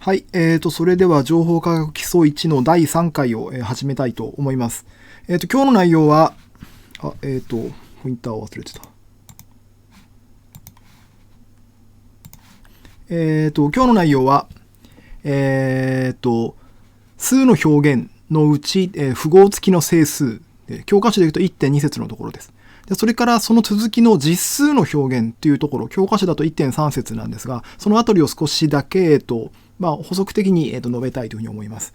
はい、それでは情報科学基礎1の第3回を、始めたいと思います。今日の内容は、ポインターを忘れてた。今日の内容は、数の表現のうち、符号付きの整数、教科書でいうと 1.2 節のところです。でそれからその続きの実数の表現というところ、教科書だと 1.3 節なんですが、そのあたりを少しだけ、補足的に述べたいというふうに思います。